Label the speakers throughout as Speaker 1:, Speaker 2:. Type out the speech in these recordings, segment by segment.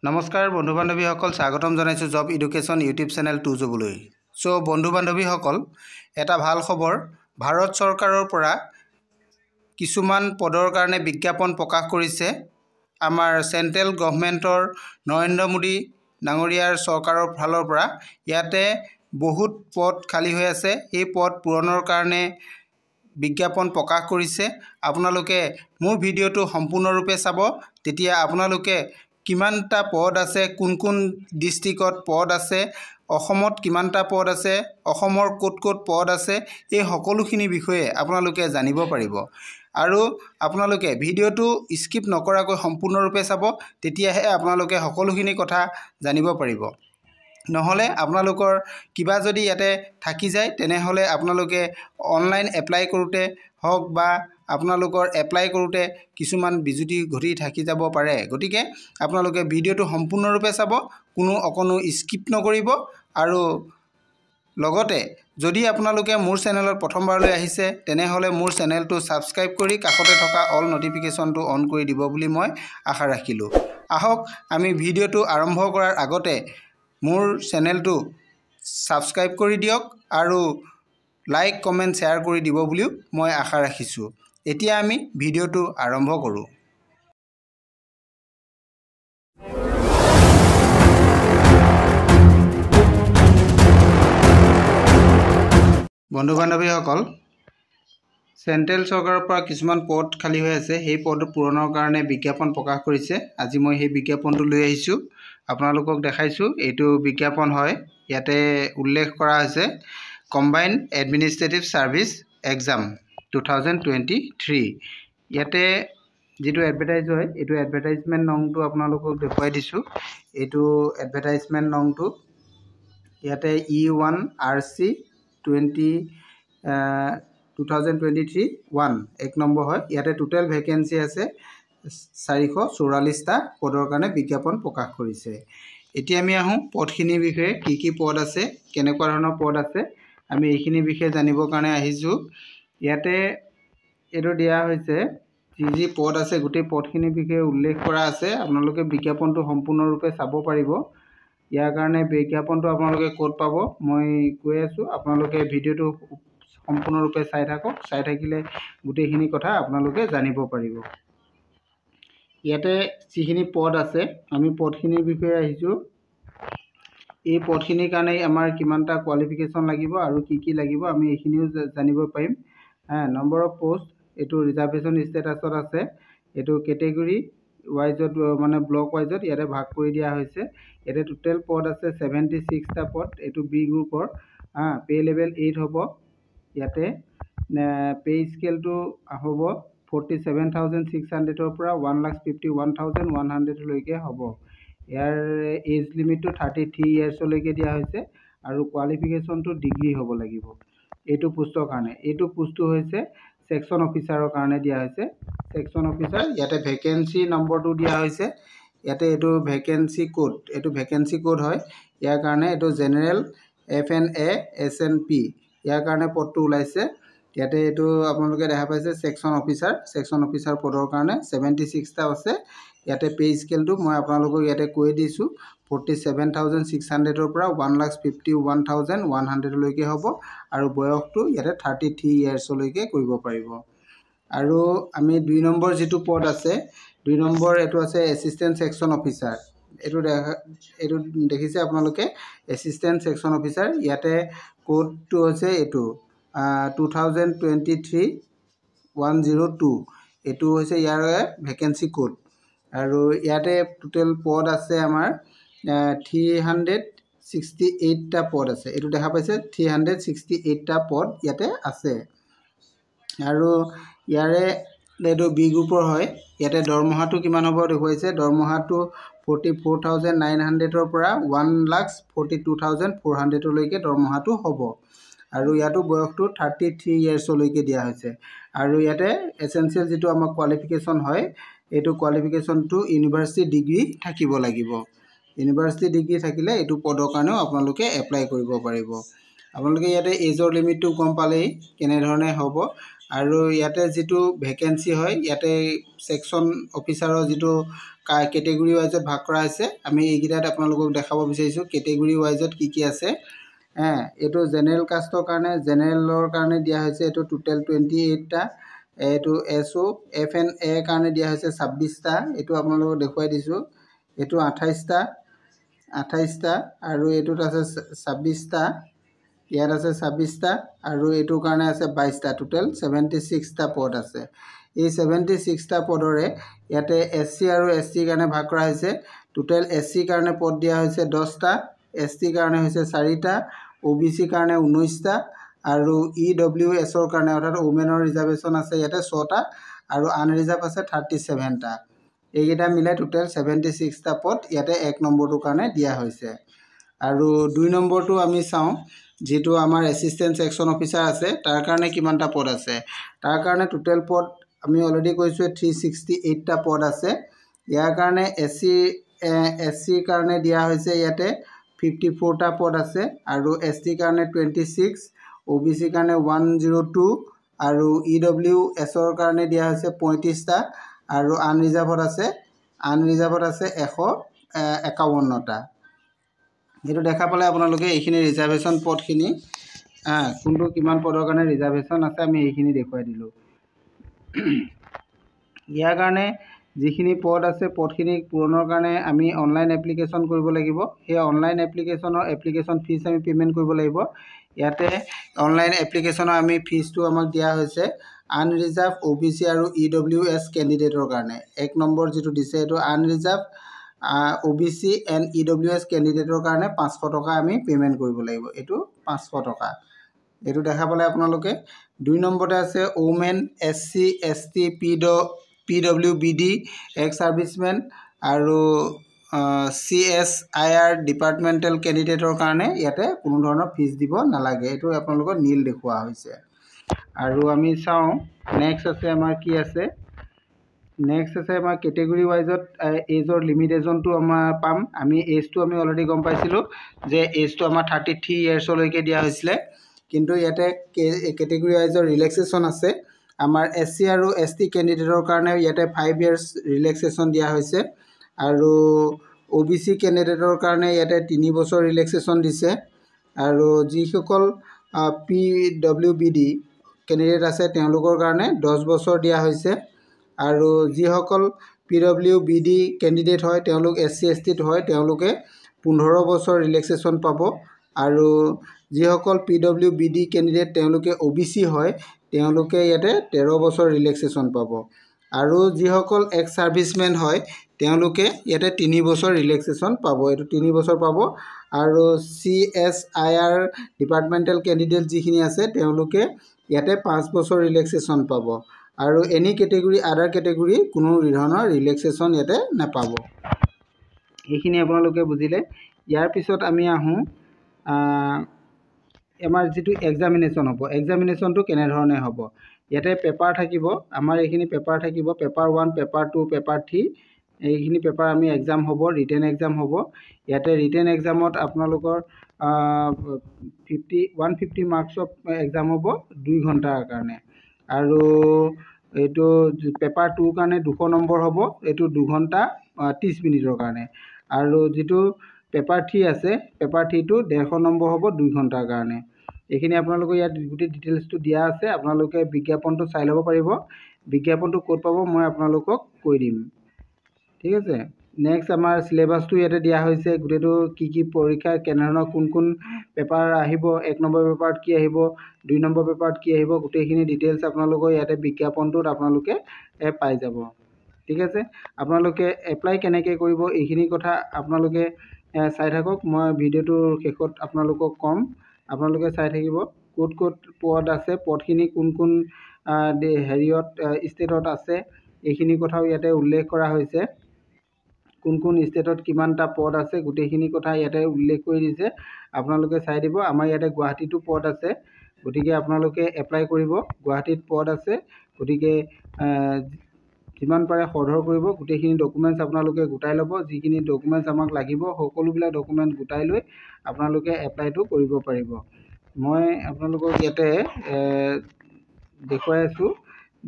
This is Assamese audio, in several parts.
Speaker 1: নমস্কাৰ বন্ধু বান্ধৱীসকল, স্বাগতম জনাইছোঁ জব এডুকেশ্যন ইউটিউব চেনেল টুজবলৈ। বন্ধু বান্ধৱীসকল, এটা ভাল খবৰ, ভাৰত চৰকাৰৰ পৰা কিছুমান পদৰ কাৰণে বিজ্ঞাপন প্ৰকাশ কৰিছে। আমাৰ চেণ্ট্ৰেল গভৰ্ণমেণ্টৰ নৰেন্দ্ৰ মোদী ডাঙৰীয়াৰ চৰকাৰৰ ফালৰ পৰা ইয়াতে বহুত পদ খালী হৈ আছে। এই পদ পূৰণৰ কাৰণে বিজ্ঞাপন প্ৰকাশ কৰিছে। আপোনালোকে মোৰ ভিডিঅ'টো সম্পূৰ্ণৰূপে চাব, তেতিয়া আপোনালোকে কিমানটা পদ আছে, কোন কোন ডিষ্ট্ৰিক্টত পদ আছে, অসমত কিমানটা পদ আছে, অসমৰ ক'ত ক'ত পদ আছে, এই সকলোখিনি বিষয়ে আপোনালোকে জানিব পাৰিব। আৰু আপোনালোকে ভিডিঅ'টো স্কিপ নকৰাকৈ সম্পূৰ্ণৰূপে চাব, তেতিয়াহে আপোনালোকে সকলোখিনি কথা জানিব পাৰিব। নহ'লে আপোনালোকৰ কিবা যদি ইয়াতে থাকি যায়, তেনেহ'লে আপোনালোকে অনলাইন এপ্লাই কৰোঁতে হওক বা আপোনালোকৰ এপ্লাই কৰোঁতে কিছুমান বিজুতি ঘটি থাকি যাব পাৰে। গতিকে আপোনালোকে ভিডিঅ'টো সম্পূৰ্ণৰূপে চাব, কোনো অকণো স্কিপ নকৰিব। আৰু লগতে যদি আপোনালোকে মোৰ চেনেলত প্ৰথমবাৰলৈ আহিছে, তেনেহ'লে মোৰ চেনেলটো ছাবস্ক্ৰাইব কৰি কাষতে থকা অল নটিফিকেশ্যনটো অন কৰি দিব বুলি মই আশা ৰাখিলোঁ। আহক আমি ভিডিঅ'টো আৰম্ভ কৰাৰ আগতে মোৰ চেনেলটো ছাবস্ক্ৰাইব কৰি দিয়ক আৰু লাইক কমেণ্ট শ্বেয়াৰ কৰি দিব বুলিও মই আশা ৰাখিছোঁ। এতিয়া আমি ভিডিঅ'টো আৰম্ভ কৰোঁ। বন্ধু বান্ধৱীসকল, চেণ্ট্ৰেল চৰকাৰৰ পৰা কিছুমান পদ খালী হৈ আছে। সেই পদ পূৰণৰ কাৰণে বিজ্ঞাপন প্ৰকাশ কৰিছে। আজি মই সেই বিজ্ঞাপনটো লৈ আহিছোঁ, আপোনালোকক দেখাইছোঁ। এইটো বিজ্ঞাপন হয়। ইয়াতে উল্লেখ কৰা হৈছে কম্বাইণ্ড এডমিনিষ্ট্ৰেটিভ ছাৰ্ভিচ এক্সাম 2023। ইয়াতে যিটো এডভাৰটাইজ হয়, এইটো এডভাৰটাইজমেণ্ট নংটো আপোনালোকক দেখুৱাই দিছোঁ। এইটো এডভাৰটাইজমেণ্ট নংটো ইয়াতে E1RC 2023-1 এক নম্বৰ হয়। ইয়াতে টোটেল ভেকেঞ্চি আছে 444টা পদৰ কাৰণে বিজ্ঞাপন প্ৰকাশ কৰিছে। এতিয়া আমি আহোঁ পদখিনিৰ বিষয়ে, কি কি পদ আছে, কেনেকুৱা ধৰণৰ পদ আছে, আমি এইখিনিৰ বিষয়ে জানিবৰ কাৰণে আহিছোঁ। ইয়াতে এইটো দিয়া হৈছে, যি পদ আছে গোটেই পদখিনিৰ বিষয়ে উল্লেখ কৰা আছে। আপোনালোকে বিজ্ঞাপনটো সম্পূৰ্ণৰূপে চাব পাৰিব। ইয়াৰ কাৰণে বিজ্ঞাপনটো আপোনালোকে ক'ত পাব মই কৈ আছোঁ। আপোনালোকে ভিডিঅ'টো সম্পূৰ্ণৰূপে চাই থাকক, চাই থাকিলে গোটেইখিনি কথা আপোনালোকে জানিব পাৰিব। ইয়াতে যিখিনি পদ আছে, আমি পদখিনিৰ বিষয়ে আহিছোঁ। এই পদখিনিৰ কাৰণে আমাৰ কিমানটা কোৱালিফিকেশ্যন লাগিব আৰু কি কি লাগিব, আমি এইখিনিও জানিব পাৰিম। নম্বৰ অফ পষ্ট, এইটো ৰিজাৰ্ভেশ্যন ষ্টেটাছত আছে। এইটো কেটেগৰী ৱাইজত মানে ব্লক ৱাইজত ইয়াতে ভাগ কৰি দিয়া হৈছে। ইয়াতে টোটেল পদ আছে 76টা পদ। এইটো বি গ্ৰুপৰ। পে' লেভেল 8 হ'ব। ইয়াতে পে' স্কেলটো হ'ব 47,600ৰ পৰা 1,51,100লৈকে হ'ব। ইয়াৰ এজ লিমিটটো 33 ইয়াৰ্ছলৈকে দিয়া হৈছে আৰু কোৱালিফিকেশ্যনটো ডিগ্ৰী হ'ব লাগিব এইটো পোষ্টৰ কাৰণে। এইটো পোষ্টটো হৈছে ছেকশ্যন অফিচাৰৰ কাৰণে দিয়া হৈছে। ছেকশ্যন অফিচাৰ, ইয়াতে ভেকেঞ্চি নম্বৰটো দিয়া হৈছে। ইয়াতে এইটো ভেকেঞ্চি কোড, এইটো ভেকেঞ্চি কোড হয়। ইয়াৰ কাৰণে এইটো জেনেৰেল FNA SNP, ইয়াৰ কাৰণে পদটো ওলাইছে। ইয়াতে এইটো আপোনালোকে দেখা পাইছে ছেকশ্যন অফিচাৰ। ছেকশ্যন অফিচাৰ পদৰ কাৰণে 76টা আছে। ইয়াতে পে' স্কেলটো মই আপোনালোকক ইয়াতে কৈ দিছোঁ, 47,600ৰ পৰা 1,51,100লৈকে হ'ব আৰু বয়সটো ইয়াতে 33 ইয়াৰ্ছলৈকে কৰিব পাৰিব। আৰু আমি 2 নম্বৰ যিটো পদ আছে, 2 নম্বৰ এইটো আছে এছিষ্টেণ্ট ছেকশ্যন অফিচাৰ। এইটো দেখিছে আপোনালোকে, এছিষ্টেণ্ট ছেকশ্যন অফিচাৰ। ইয়াতে কোডটো হৈছে এইটো 2023-102। এইটো হৈছে ইয়াৰ ভেকেঞ্চি কোড। আৰু ইয়াতে টোটেল পদ আছে আমাৰ 368টা পদ আছে। এইটো দেখা পাইছে 368টা পদ ইয়াতে আছে। আৰু ইয়াৰে এইটো বি গ্ৰুপৰ হয়। ইয়াতে দৰমহাটো কিমান হ'ব দেখুৱাইছে। দৰমহাটো 44,900ৰ পৰা 1,42,400লৈকে দৰমহাটো হ'ব। আৰু ইয়াতো বয়সটো 33 ইয়াৰ্ছলৈকে দিয়া হৈছে। আৰু ইয়াতে এছেঞ্চিয়েল যিটো আমাৰ কোৱালিফিকেশ্যন হয়, এইটো কোৱালিফিকেশ্যনটো ইউনিভাৰ্চিটি ডিগ্ৰী থাকিব লাগিব। ইউনিভাৰ্চিটি ডিগ্ৰী থাকিলে এইটো পদৰ কাৰণেও আপোনালোকে এপ্লাই কৰিব পাৰিব। আপোনালোকে ইয়াতে এজৰ লিমিটটো গম পালেই কেনেধৰণে হ'ব। আৰু ইয়াতে যিটো ভেকেঞ্চি হয় ইয়াতে সেকশন অফিচাৰৰ যিটো কেটেগৰী ওয়াইজত ভাগ কৰা হৈছে আমি এইকেইটাত আপোনালোকক দেখাব বিচাৰিছোঁ কেটেগৰী ওয়াইজত কি আছে এইটো জেনেৰেল কাষ্টৰ কাৰণে জেনেৰেলৰ কাৰণে দিয়া হৈছে এইটো টোটেল 28টা এইটো এসও এফএনএ কাৰণে দিয়া হৈছে 26টা এইটো আপোনালোকক দেখুৱাই দিছোঁ এইটো 28টা আৰু এইটোত আছে 26টা ইয়াত আছে 26টা আৰু এইটো কাৰণে আছে 22টা টোটেল 76টা পদ আছে এই 76টা পদৰে ইয়াতে এসসি আৰু এসটি কাৰণে ভাগ কৰা হৈছে টোটেল এসসি কাৰণে পদ দিয়া হৈছে 10টা এসটি কাৰণে হৈছে 4টা ওবিসি কাৰণে 19টা আৰু ইডব্লিউএছৰ কাৰণে অৰ্থাৎ ওমেনৰ ৰিজাৰ্ভেশ্যন আছে ইয়াতে 6টা আৰু আনৰিজাৰ্ভ আছে 37টা এইকেইটা মিলাই টোটেল 76টা পদ ইয়াতে 1 নম্বৰটোৰ কাৰণে দিয়া হৈছে আৰু 2 নম্বৰটো আমি চাওঁ যেটো আমাৰ এসিস্টেন্ট সেকশন অফিচাৰ আছে তাৰ কাৰণে কিমানটা পদ আছে তাৰ কাৰণে টোটেল পদ আমি অলৰেডি কৈছো 368টা পদ আছে ইয়াৰ কাৰণে এসসি কাৰণে দিয়া হৈছে ইয়াতে 54টা পদ আছে আৰু এসটি কাৰণে 26 ওবিসি কাৰণে 102 আৰু ইডব্লিউএছৰ কাৰণে দিয়া হৈছে 35টা আৰু আনৰিজাৰ্ভত আছে 151টা যেটো দেখা পালে আপোনালোকে এইখিনি ৰিজাৰ্ভেশ্যন পদখিনি কোনটো কিমান পদৰ কাৰণে ৰিজাৰ্ভেশ্যন আছে আমি এইখিনি দেখুৱাই দিলো ইয়াৰ কাৰণে যিখিনি পদ আছে পদখিনি পূৰণৰ কাৰণে আমি অনলাইন এপ্লিকেশন কৰিব লাগিব এই অনলাইন এপ্লিকেশন ফিজ আমি পেমেন্ট কৰিব লাগিব ইয়াতে অনলাইন এপ্লিকেশনৰ আমি ফিজটো আমাক দিয়া হৈছে আনৰিজাৰ্ভ ওবিসি আৰু ইডব্লিউএছ ক্যান্ডিডেটৰ কাৰণে 1 নম্বৰ যেটো দিছে এটো আনৰিজাৰ্ভ ওবিসি এন্ড ইডব্লিউএছ ক্যান্ডিডেটৰ কাৰণে 500 টকা আমি পেমেন্ট কৰিব লাগিব এটো 500 টকা এটো দেখা পালে আপোনালোকে 2 নম্বৰতে আছে ওমেন এসসি এসটি পিডব্লিউবিডি এক্স সাৰ্ভিসমেন আৰু CSIR ডিপাৰ্টমেন্টাল ক্যান্ডিডেটৰ কাৰণে ইয়াতে কোনো ধৰণৰ ফিজ দিব নালাগে এটো আপোনালোকৰ নীল দেখুৱা হৈছে আৰু আমি চাওঁ নেক্সট আছে আমাৰ কি আছে নেক্সট আছে আমাৰ কেটেগৰী ওয়াইজত এজৰ লিমিট এজনটো আমাৰ পাম আমি এজটো আমি অলৰেডি গম পাইছিলো যে এজটো আমাৰ 33 ইয়াৰ্স লৈকে দিয়া হৈছিল কিন্তু ইয়াতে কেটেগৰী ওয়াইজৰ ৰিলেক্সেশন আছে আমাৰ এসসি আৰু এসটি ক্যান্ডিডেটৰ কাৰণে ইয়াতে 5 ইয়াৰ্স ৰিলেক্সেশন দিয়া হৈছে আৰু ওবিসি ক্যান্ডিডেটৰ কাৰণে ইয়াতে 3 বছৰ ৰিলেক্সেশন দিছে আৰু যিসকল পিডব্লিউবিডি ক্যান্ডিডেট আছে তেওঁলোকৰ কাৰণে 10 বছৰ দিয়া হৈছে আৰু যিসকল পিডব্লিউবিডি ক্যান্ডিডেট হয় তেওঁলোক এসসি এসটিত হয় তেওঁলোকে 15 বছৰ ৰিলেক্সেশন পাব আৰু যিসকল পিডব্লিউবিডি ক্যান্ডিডেট তেওঁলোকে ওবিসি হয় তেওঁলোকে ইয়াতে 13 বছৰ ৰিলেক্সেশন পাব আৰু যিসকল এক্স সাৰ্ভিসমেন হয় তেওঁলোকে ইয়াতে 3 বছৰ ৰিলেক্সেশন পাব এটো 3 বছৰ পাব আৰু CSIR ডিপাৰ্টমেন্টাল ক্যান্ডিডেট যিখিনি আছে তেওঁলোকে ইয়াতে 5 বছৰ ৰিলেক্সেশন পাব আৰু এনি কেটেগৰী আদাৰ কেটেগৰী কোনো ধৰণৰ ৰিলেক্সেশন ইয়াতে নাপাব এইখিনি আপোনালোকে বুজিলে ইয়াৰ পিছত আমি আহো আমাৰ যেটো এক্সামিনেশন হ'ব এক্সামিনেশনটো কেনে ধৰণে হ'ব ইয়াতে পেপাৰ থাকিব আমাৰ এইখিনি পেপাৰ থাকিব পেপাৰ 1 পেপাৰ 2 পেপাৰ 3 এইখিনি পেপাৰ আমি এক্সাম হ'ব ৰিটেন এক্সাম হ'ব ইয়াতে ৰিটেন এক্সামত আপোনালোকৰ 150 মাৰ্কস অফ এক্সাম হ'ব 2 ঘণ্টাৰ কাৰণে আৰু এটো পেপাৰ 2 কাৰণে 200 নম্বৰ হ'ব এটো 2 ঘণ্টা 30 মিনিটৰ কাৰণে আৰু যেটো পেপাৰ 3 আছে পেপাৰ 3 টো 150 নম্বৰ হ'ব 2 ঘণ্টাৰ কাৰণে এইখিনি আপোনালোকে ইয়াত গুটি ডিটেইলছটো দিয়া আছে আপোনালোকে বিজ্ঞাপনটো চাই ল'ব পাৰিব বিজ্ঞাপনটো ক'ত পাব মই আপোনালোকক কৈ দিম ঠিক আছে নেক্সট আমাৰ সিলেবাসটো ইয়াতে দিয়া হৈছে গুটেটো কি পৰীক্ষা কেনেধৰণৰ কোন পেপাৰ আহিব 1 নম্বৰ পেপাৰত কি আহিব 2 নম্বৰ পেপাৰত কি আহিব গুটেখিনি ডিটেইলছ আপোনালোকৰ ইয়াতে বিজ্ঞাপনটোত আপোনালোকে পাই যাব ঠিক আছে আপোনালোকে এপ্লাই কেনেকৈ কৰিব এইখিনি কথা আপোনালোকে চাই থাকক মই ভিডিওটোৰ শেষত আপোনালোকক কম আপোনালোকে চাই থাকিব কোট পদ আছে পদখিনি কোন হেৰিয়ত ষ্টেটত আছে এইখিনি কথাও ইয়াতে উল্লেখ কৰা হৈছে কোন ষ্টেটত কিমানটা পদ আছে গুটেখিনি কথা ইয়াতে উল্লেখ কৰি দিছে আপোনালোকে চাই দিব আমাৰ ইয়াতে গুৱাহাটীটো পদ আছে গতিকে আপোনালোকে এপ্লাই কৰিব গুৱাহাটীত পদ আছে গতিকে যিমান পাৰে সৰধৰ কৰিব গুটেখিনি ডকুমেন্টছ আপোনালোকে গোটাই ল'ব যিখিনি ডকুমেন্টছ আমাক লাগিব সকলোবিলাক ডকুমেন্ট গোটাই লৈ আপোনালোকে এপ্লাইটো কৰিব পাৰিব মই আপোনালোকক ইয়াতে দেখুৱাই আছোঁ,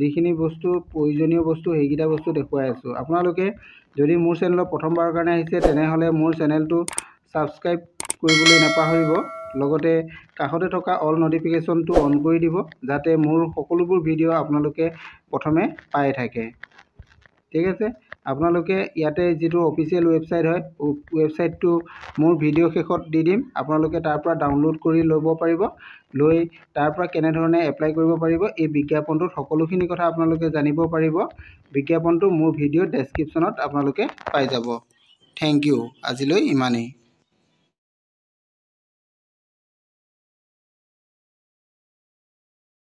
Speaker 1: যিখিনি বস্তু প্ৰয়োজনীয় বস্তু সেইকেইটা বস্তু দেখুৱাই আছোঁ। আপোনালোকে যদি মোৰ চেনেলত প্ৰথমবাৰৰ কাৰণে আহিছে তেনেহ'লে মোৰ চেনেলটো ছাবস্ক্ৰাইব কৰিবলৈ নাপাহৰিব। লগতে কাষতে থকা অল নটিফিকেশ্যনটো অন কৰি দিব, যাতে মোৰ সকলোবোৰ ভিডিঅ' আপোনালোকে প্ৰথমে পাই থাকে। ঠিক আছে, আপোনালোকে ইয়াতে যিটো অফিচিয়েল ৱেবছাইট হয়, ৱেবছাইটটো মোৰ ভিডিঅ' শেষত দি দিম। আপোনালোকে তাৰ পৰা ডাউনলোড কৰি ল'ব পাৰিব, লৈ তাৰ পৰা কেনেধৰণে এপ্লাই কৰিব পাৰিব এই বিজ্ঞাপনটোত সকলোখিনি কথা আপোনালোকে জানিব পাৰিব। বিজ্ঞাপনটো মোৰ ভিডিঅ' ডেছক্ৰিপশ্যনত আপোনালোকে পাই যাব। থেংক ইউ, আজিলৈ ইমানেই।